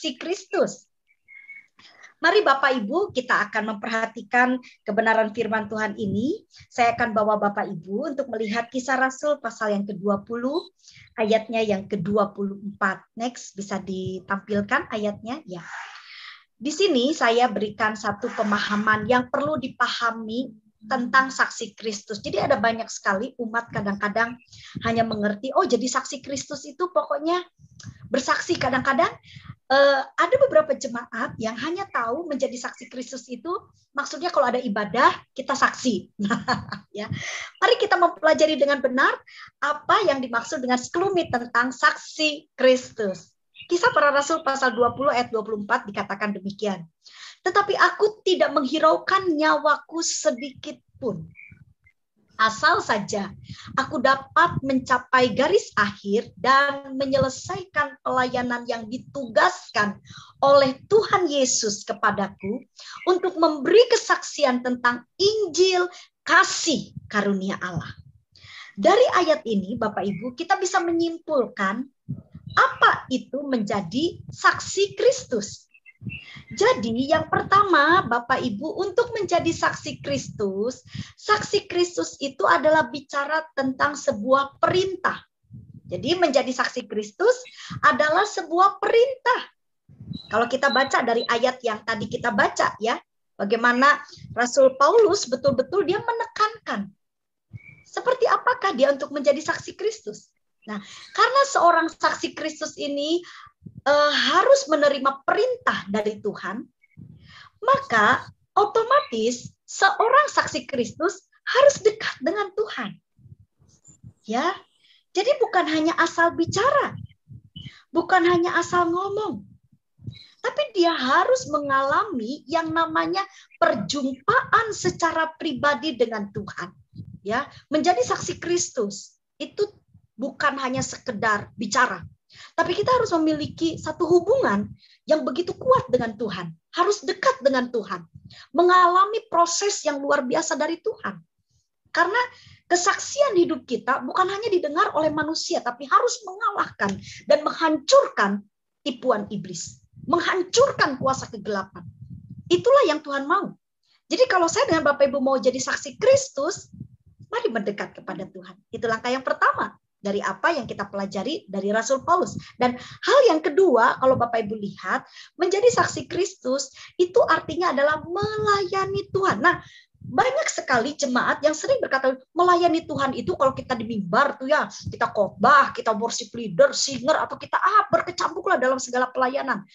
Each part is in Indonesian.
saksi Kristus. Mari Bapak Ibu, kita akan memperhatikan kebenaran firman Tuhan ini. Saya akan bawa Bapak Ibu untuk melihat Kisah Rasul pasal yang ke-20, ayatnya yang ke-24. Next, bisa ditampilkan ayatnya? Ya. Di sini saya berikan satu pemahaman yang perlu dipahami tentang saksi Kristus. Jadi ada banyak sekali umat kadang-kadang hanya mengerti, oh jadi saksi Kristus itu pokoknya bersaksi. Kadang-kadang ada beberapa jemaat yang hanya tahu menjadi saksi Kristus itu maksudnya kalau ada ibadah kita saksi. Ya. Mari kita mempelajari dengan benar apa yang dimaksud dengan sekelumit tentang saksi Kristus. Kisah Para Rasul pasal 20 ayat 24 dikatakan demikian. Tetapi aku tidak menghiraukan nyawaku sedikit pun. Asal saja aku dapat mencapai garis akhir dan menyelesaikan pelayanan yang ditugaskan oleh Tuhan Yesus kepadaku untuk memberi kesaksian tentang Injil kasih karunia Allah. Dari ayat ini, Bapak Ibu, kita bisa menyimpulkan apa itu menjadi saksi Kristus. Jadi yang pertama Bapak Ibu, untuk menjadi saksi Kristus itu adalah bicara tentang sebuah perintah. Jadi menjadi saksi Kristus adalah sebuah perintah. Kalau kita baca dari ayat yang tadi kita baca ya, bagaimana Rasul Paulus betul-betul dia menekankan seperti apakah dia untuk menjadi saksi Kristus. Nah, karena seorang saksi Kristus ini harus menerima perintah dari Tuhan, maka otomatis seorang saksi Kristus harus dekat dengan Tuhan. Ya, jadi bukan hanya asal bicara, bukan hanya asal ngomong, tapi dia harus mengalami yang namanya perjumpaan secara pribadi dengan Tuhan. Ya, menjadi saksi Kristus itu bukan hanya sekedar bicara. Tapi kita harus memiliki satu hubungan yang begitu kuat dengan Tuhan. Harus dekat dengan Tuhan. Mengalami proses yang luar biasa dari Tuhan. Karena kesaksian hidup kita bukan hanya didengar oleh manusia, tapi harus mengalahkan dan menghancurkan tipuan iblis. Menghancurkan kuasa kegelapan. Itulah yang Tuhan mau. Jadi kalau saya dengan Bapak Ibu mau jadi saksi Kristus, mari mendekat kepada Tuhan. Itu langkah yang pertama. Dari apa yang kita pelajari dari Rasul Paulus. Dan hal yang kedua, kalau Bapak Ibu lihat, menjadi saksi Kristus itu artinya adalah melayani Tuhan. Nah, banyak sekali jemaat yang sering berkata, melayani Tuhan itu kalau kita di mimbar tuh ya, kita khotbah, kita worship leader, singer, atau kita berkecamuklah dalam segala pelayanan.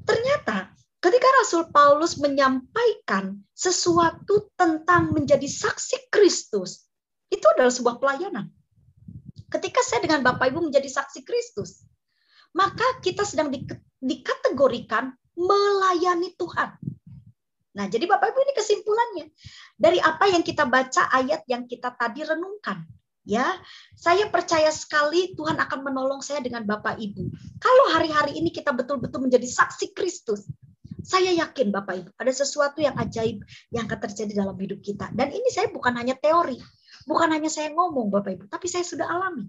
Ternyata, ketika Rasul Paulus menyampaikan sesuatu tentang menjadi saksi Kristus, itu adalah sebuah pelayanan. Ketika saya dengan Bapak Ibu menjadi saksi Kristus, maka kita sedang dikategorikan melayani Tuhan. Nah, jadi Bapak Ibu ini kesimpulannya. Dari apa yang kita baca ayat yang kita tadi renungkan. Ya, saya percaya sekali Tuhan akan menolong saya dengan Bapak Ibu. Kalau hari-hari ini kita betul-betul menjadi saksi Kristus, saya yakin Bapak Ibu, ada sesuatu yang ajaib yang akan terjadi dalam hidup kita. Dan ini saya bukan hanya teori. Bukan hanya saya ngomong Bapak Ibu, tapi saya sudah alami.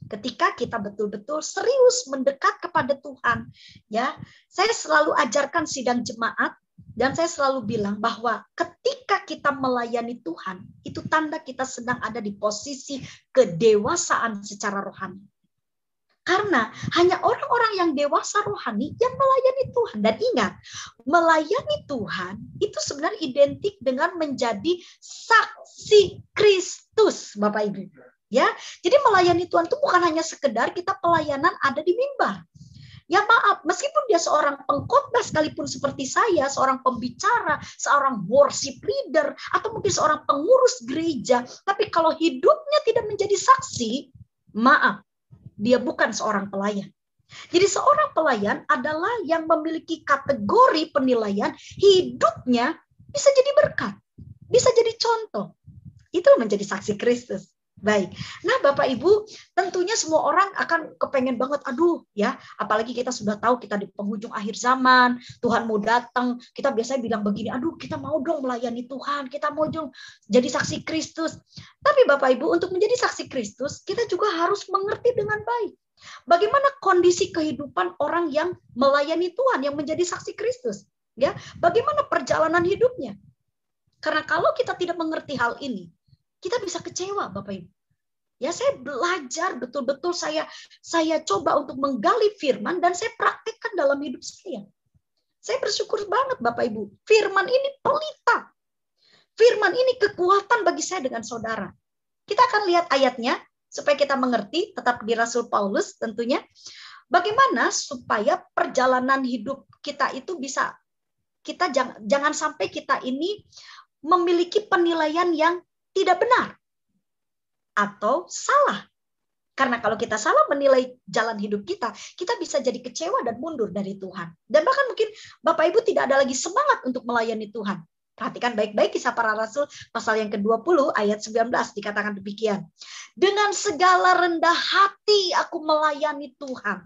Ketika kita betul-betul serius mendekat kepada Tuhan, ya, saya selalu ajarkan sidang jemaat dan saya selalu bilang bahwa ketika kita melayani Tuhan, itu tanda kita sedang ada di posisi kedewasaan secara rohani. Karena hanya orang-orang yang dewasa rohani yang melayani Tuhan. Dan ingat, melayani Tuhan itu sebenarnya identik dengan menjadi saksi Kristus, Bapak Ibu. Ya, jadi melayani Tuhan itu bukan hanya sekedar kita pelayanan ada di mimbar. Ya maaf, meskipun dia seorang pengkhotbah sekalipun seperti saya, seorang pembicara, seorang worship leader, atau mungkin seorang pengurus gereja, tapi kalau hidupnya tidak menjadi saksi, maaf, dia bukan seorang pelayan. Jadi seorang pelayan adalah yang memiliki kategori penilaian hidupnya bisa jadi berkat, bisa jadi contoh. Itu menjadi saksi Kristus. Baik. Nah, Bapak Ibu, tentunya semua orang akan kepengen banget, aduh ya, apalagi kita sudah tahu kita di penghujung akhir zaman, Tuhan mau datang, kita biasanya bilang begini, aduh kita mau dong melayani Tuhan, kita mau dong jadi saksi Kristus. Tapi Bapak Ibu, untuk menjadi saksi Kristus, kita juga harus mengerti dengan baik. Bagaimana kondisi kehidupan orang yang melayani Tuhan, yang menjadi saksi Kristus? Ya, bagaimana perjalanan hidupnya? Karena kalau kita tidak mengerti hal ini, kita bisa kecewa, Bapak Ibu. Ya, saya belajar betul-betul, saya coba untuk menggali firman dan saya praktekkan dalam hidup saya. Saya bersyukur banget Bapak Ibu. Firman ini pelita. Firman ini kekuatan bagi saya dengan saudara. Kita akan lihat ayatnya supaya kita mengerti, tetap di Rasul Paulus tentunya. Bagaimana supaya perjalanan hidup kita itu bisa, kita jangan sampai kita ini memiliki penilaian yang tidak benar atau salah. Karena kalau kita salah menilai jalan hidup kita, kita bisa jadi kecewa dan mundur dari Tuhan. Dan bahkan mungkin Bapak Ibu tidak ada lagi semangat untuk melayani Tuhan. Perhatikan baik-baik Kisah Para Rasul pasal yang ke-20 ayat 19 dikatakan demikian. Dengan segala rendah hati aku melayani Tuhan.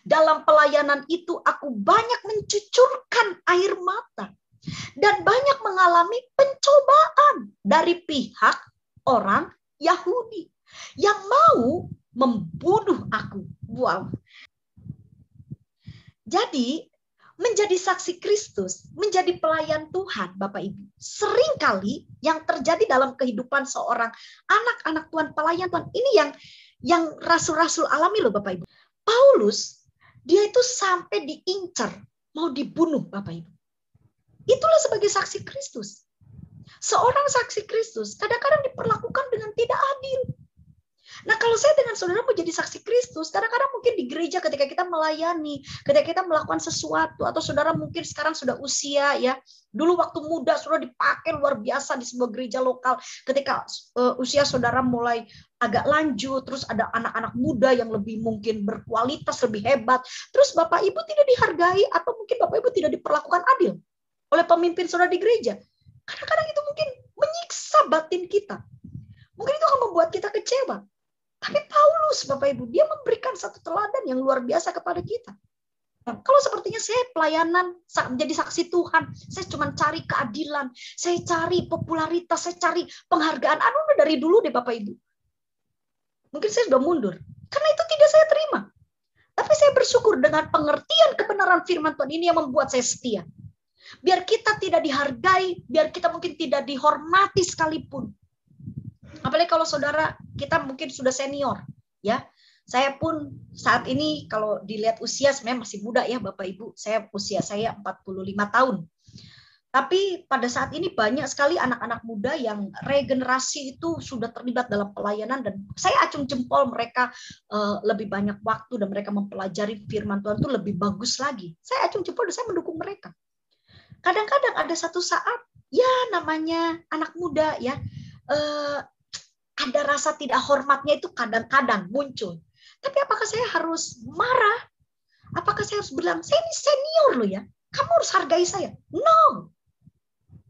Dalam pelayanan itu aku banyak mencucurkan air mata. Dan banyak mengalami pencobaan dari pihak orang Yahudi yang mau membunuh aku. Wow. Jadi, menjadi saksi Kristus, menjadi pelayan Tuhan, Bapak Ibu. Seringkali yang terjadi dalam kehidupan seorang anak-anak Tuhan, pelayan Tuhan, ini yang rasul-rasul alami loh Bapak Ibu. Paulus, dia itu sampai diincar, mau dibunuh Bapak Ibu. Itulah sebagai saksi Kristus. Seorang saksi Kristus kadang-kadang diperlakukan dengan tidak adil. Nah, kalau saya dengan saudara mau jadi saksi Kristus, kadang-kadang mungkin di gereja ketika kita melayani, ketika kita melakukan sesuatu, atau saudara mungkin sekarang sudah usia ya, dulu waktu muda sudah dipakai luar biasa di sebuah gereja lokal, ketika usia saudara mulai agak lanjut, terus ada anak-anak muda yang lebih mungkin berkualitas, lebih hebat, terus Bapak Ibu tidak dihargai, atau mungkin Bapak Ibu tidak diperlakukan adil oleh pemimpin saudara di gereja. Kadang-kadang itu mungkin menyiksa batin kita. Mungkin itu akan membuat kita kecewa. Tapi Paulus, Bapak Ibu, dia memberikan satu teladan yang luar biasa kepada kita. Nah, kalau sepertinya saya pelayanan, menjadi saksi Tuhan, saya cuma cari keadilan, saya cari popularitas, saya cari penghargaan. Udah dari dulu deh Bapak Ibu. Mungkin saya sudah mundur. Karena itu tidak saya terima. Tapi saya bersyukur dengan pengertian kebenaran firman Tuhan ini yang membuat saya setia. Biar kita tidak dihargai, biar kita mungkin tidak dihormati sekalipun. Apalagi kalau saudara kita mungkin sudah senior, ya. Saya pun saat ini kalau dilihat usia sebenarnya masih muda ya Bapak Ibu. Usia saya 45 tahun. Tapi pada saat ini banyak sekali anak-anak muda yang regenerasi itu sudah terlibat dalam pelayanan, dan saya acung jempol mereka lebih banyak waktu dan mereka mempelajari firman Tuhan itu lebih bagus lagi. Saya acung jempol dan saya mendukung mereka. Kadang-kadang ada satu saat, ya namanya anak muda ya, ada rasa tidak hormatnya itu kadang-kadang muncul. Tapi apakah saya harus marah? Apakah saya harus bilang, saya ini senior loh ya, kamu harus hargai saya? No.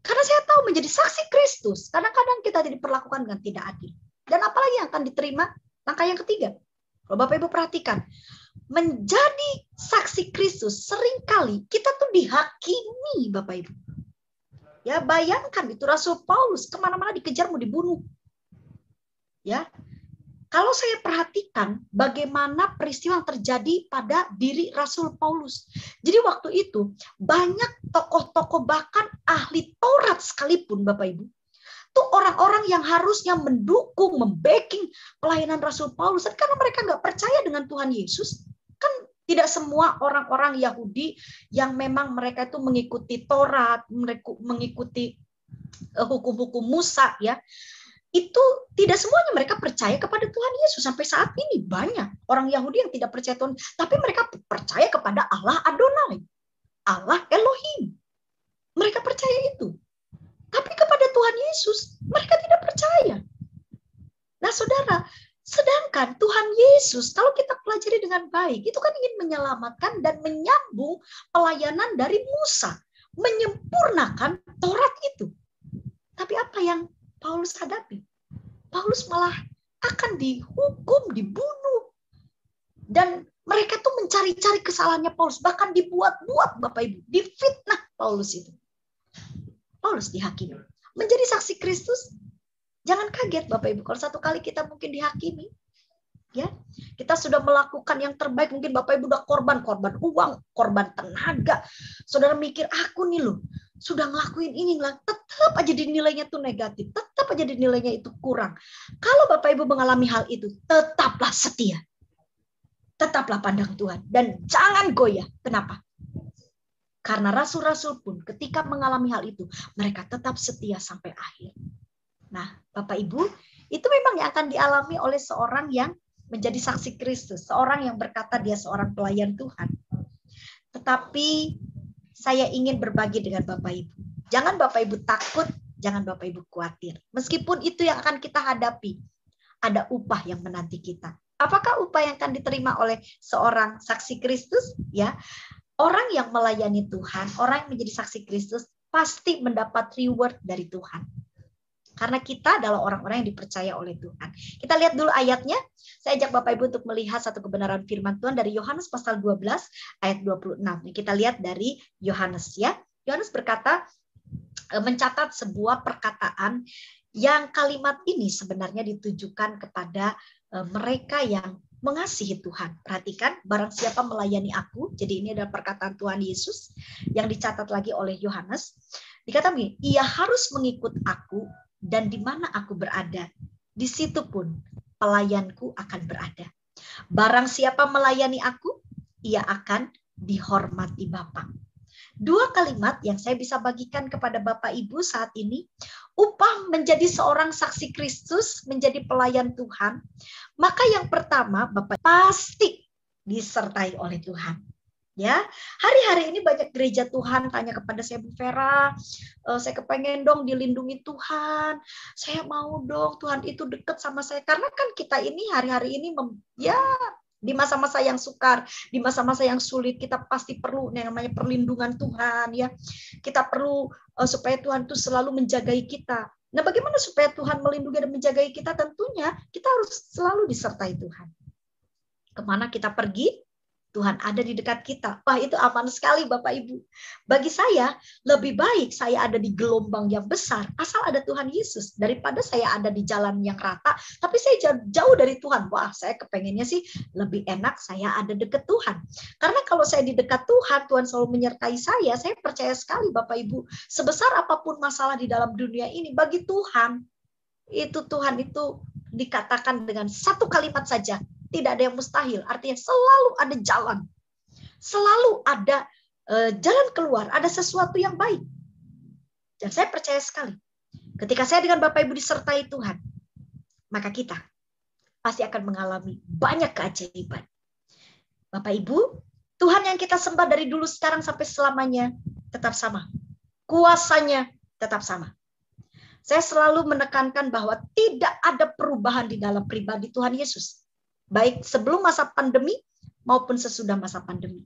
Karena saya tahu menjadi saksi Kristus, kadang-kadang kita diperlakukan dengan tidak adil. Dan apalagi yang akan diterima? Langkah yang ketiga. Kalau Bapak Ibu perhatikan, menjadi saksi Kristus seringkali kita tuh dihakimi Bapak Ibu. Ya, bayangkan itu Rasul Paulus kemana-mana dikejar mau dibunuh. Ya, kalau saya perhatikan bagaimana peristiwa yang terjadi pada diri Rasul Paulus. Jadi waktu itu banyak tokoh-tokoh bahkan ahli Taurat sekalipun Bapak Ibu. Itu orang-orang yang harusnya mendukung, membacking pelayanan Rasul Paulus. Karena mereka nggak percaya dengan Tuhan Yesus. Kan tidak semua orang-orang Yahudi yang memang mereka itu mengikuti Taurat, mengikuti hukum-hukum Musa ya. Itu tidak semuanya mereka percaya kepada Tuhan Yesus. Sampai saat ini banyak orang Yahudi yang tidak percaya Tuhan, tapi mereka percaya kepada Allah Adonai, Allah Elohim. Mereka percaya itu. Tapi kepada Tuhan Yesus mereka tidak percaya. Nah saudara, sedangkan Tuhan Yesus kalau kita pelajari dengan baik, itu kan ingin menyelamatkan dan menyambung pelayanan dari Musa, menyempurnakan Taurat itu. Tapi apa yang Paulus hadapi? Paulus malah akan dihukum, dibunuh. Dan mereka tuh mencari-cari kesalahannya Paulus. Bahkan dibuat-buat Bapak Ibu. Difitnah Paulus itu. Paulus dihakimi. Menjadi saksi Kristus, jangan kaget Bapak Ibu. Kalau satu kali kita mungkin dihakimi. Ya, kita sudah melakukan yang terbaik. Mungkin Bapak Ibu udah korban uang, korban tenaga. Saudara mikir, aku nih loh, sudah ngelakuin ini lah, tetap aja dinilainya tuh negatif, tetap aja dinilainya itu kurang. Kalau Bapak Ibu mengalami hal itu, tetaplah setia. Tetaplah pandang Tuhan dan jangan goyah. Kenapa? Karena rasul-rasul pun ketika mengalami hal itu, mereka tetap setia sampai akhir. Nah, Bapak Ibu, itu memang yang akan dialami oleh seorang yang menjadi saksi Kristus, seorang yang berkata dia seorang pelayan Tuhan. Tetapi saya ingin berbagi dengan Bapak Ibu. Jangan Bapak Ibu takut, jangan Bapak Ibu khawatir. Meskipun itu yang akan kita hadapi, ada upah yang menanti kita. Apakah upah yang akan diterima oleh seorang saksi Kristus? Ya, orang yang melayani Tuhan, orang yang menjadi saksi Kristus pasti mendapat reward dari Tuhan. Karena kita adalah orang-orang yang dipercaya oleh Tuhan. Kita lihat dulu ayatnya. Saya ajak Bapak Ibu untuk melihat satu kebenaran firman Tuhan dari Yohanes pasal 12 ayat 26. Kita lihat dari Yohanes ya. Yohanes berkata, mencatat sebuah perkataan yang kalimat ini sebenarnya ditujukan kepada mereka yang mengasihi Tuhan. Perhatikan, barang siapa melayani aku. Jadi ini adalah perkataan Tuhan Yesus yang dicatat lagi oleh Yohanes. Dikatakan begini, ia harus mengikut aku dan di mana aku berada, di situ pun pelayanku akan berada. Barang siapa melayani aku, ia akan dihormati Bapa. Dua kalimat yang saya bisa bagikan kepada Bapak Ibu saat ini, upah menjadi seorang saksi Kristus, menjadi pelayan Tuhan, maka yang pertama Bapak pasti disertai oleh Tuhan. Ya, hari-hari ini banyak gereja Tuhan tanya kepada saya, Bu Vera, saya kepengen dong dilindungi Tuhan, saya mau dong Tuhan itu dekat sama saya, karena kan kita ini hari-hari ini ya di masa-masa yang sukar, di masa-masa yang sulit, kita pasti perlu yang namanya perlindungan Tuhan ya. Kita perlu supaya Tuhan itu selalu menjagai kita. Nah, bagaimana supaya Tuhan melindungi dan menjagai kita? Tentunya kita harus selalu disertai Tuhan. Kemana kita pergi, Tuhan ada di dekat kita. Wah, itu aman sekali Bapak Ibu. Bagi saya, lebih baik saya ada di gelombang yang besar, asal ada Tuhan Yesus, daripada saya ada di jalan yang rata, tapi saya jauh dari Tuhan. Wah, saya kepengennya sih lebih enak saya ada dekat Tuhan. Karena kalau saya di dekat Tuhan, Tuhan selalu menyertai saya percaya sekali Bapak Ibu, sebesar apapun masalah di dalam dunia ini, bagi Tuhan itu dikatakan dengan satu kalimat saja, tidak ada yang mustahil. Artinya selalu ada jalan. Selalu ada jalan keluar. Ada sesuatu yang baik. Dan saya percaya sekali. Ketika saya dengan Bapak Ibu disertai Tuhan, maka kita pasti akan mengalami banyak keajaiban. Bapak Ibu, Tuhan yang kita sembah dari dulu sekarang sampai selamanya tetap sama. Kuasanya tetap sama. Saya selalu menekankan bahwa tidak ada perubahan di dalam pribadi Tuhan Yesus. Baik sebelum masa pandemi maupun sesudah masa pandemi.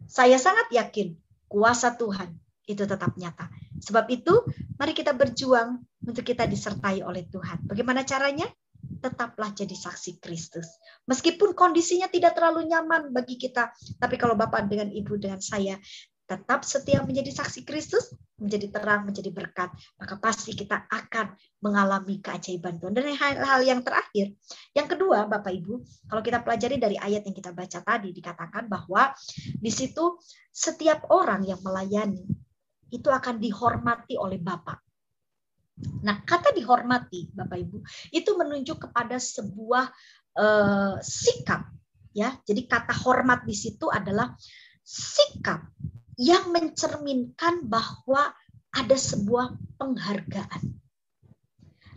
Saya sangat yakin kuasa Tuhan itu tetap nyata. Sebab itu, mari kita berjuang untuk kita disertai oleh Tuhan. Bagaimana caranya? Tetaplah jadi saksi Kristus. Meskipun kondisinya tidak terlalu nyaman bagi kita, tapi kalau Bapak dengan Ibu dengan saya tetap setia menjadi saksi Kristus, menjadi terang, menjadi berkat, maka pasti kita akan mengalami keajaiban Tuhan. Dan hal-hal yang terakhir, yang kedua, Bapak Ibu, kalau kita pelajari dari ayat yang kita baca tadi, dikatakan bahwa di situ setiap orang yang melayani itu akan dihormati oleh Bapa. Nah, kata dihormati, Bapak Ibu, itu menunjuk kepada sebuah sikap, ya. Jadi kata hormat di situ adalah sikap yang mencerminkan bahwa ada sebuah penghargaan.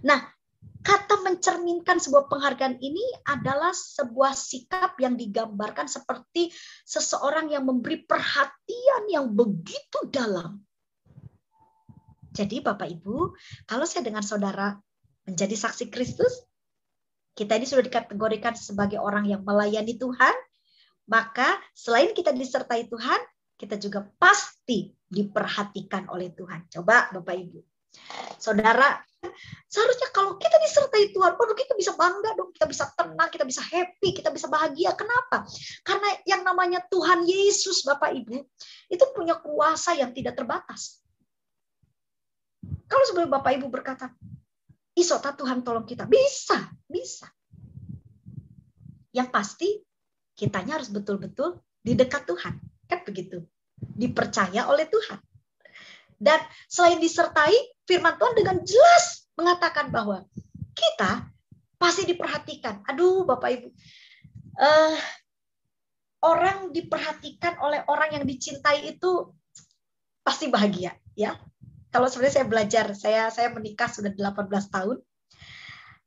Nah, kata mencerminkan sebuah penghargaan ini adalah sebuah sikap yang digambarkan seperti seseorang yang memberi perhatian yang begitu dalam. Jadi Bapak Ibu, kalau saya dengan saudara menjadi saksi Kristus, kita ini sudah dikategorikan sebagai orang yang melayani Tuhan, maka selain kita disertai Tuhan, kita juga pasti diperhatikan oleh Tuhan. Coba Bapak Ibu. Saudara, seharusnya kalau kita disertai Tuhan, waduh kita bisa bangga dong, kita bisa tenang, kita bisa happy, kita bisa bahagia. Kenapa? Karena yang namanya Tuhan Yesus, Bapak Ibu, itu punya kuasa yang tidak terbatas. Kalau sebelum Bapak Ibu berkata, Isota Tuhan tolong kita, bisa. Yang pasti kitanya harus betul-betul di dekat Tuhan. Kan begitu. Dipercaya oleh Tuhan. Dan selain disertai, firman Tuhan dengan jelas mengatakan bahwa kita pasti diperhatikan. Aduh Bapak Ibu. Orang diperhatikan oleh orang yang dicintai itu pasti bahagia. Ya. Kalau sebenarnya saya belajar, saya menikah sudah 18 tahun.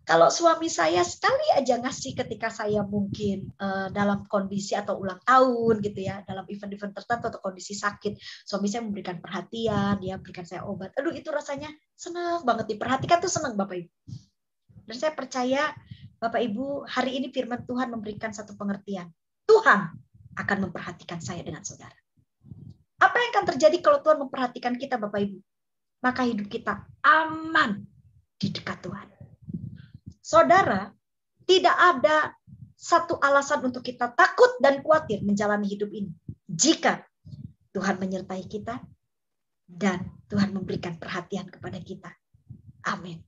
Kalau suami saya sekali aja ngasih ketika saya mungkin dalam kondisi atau ulang tahun gitu ya, dalam event-event tertentu atau kondisi sakit, suami saya memberikan perhatian, dia berikan saya obat. Aduh itu rasanya senang banget, diperhatikan tuh senang Bapak Ibu. Dan saya percaya Bapak Ibu, hari ini firman Tuhan memberikan satu pengertian. Tuhan akan memperhatikan saya dengan saudara. Apa yang akan terjadi kalau Tuhan memperhatikan kita Bapak Ibu? Maka hidup kita aman di dekat Tuhan. Saudara, tidak ada satu alasan untuk kita takut dan khawatir menjalani hidup ini. Jika Tuhan menyertai kita dan Tuhan memberikan perhatian kepada kita. Amin.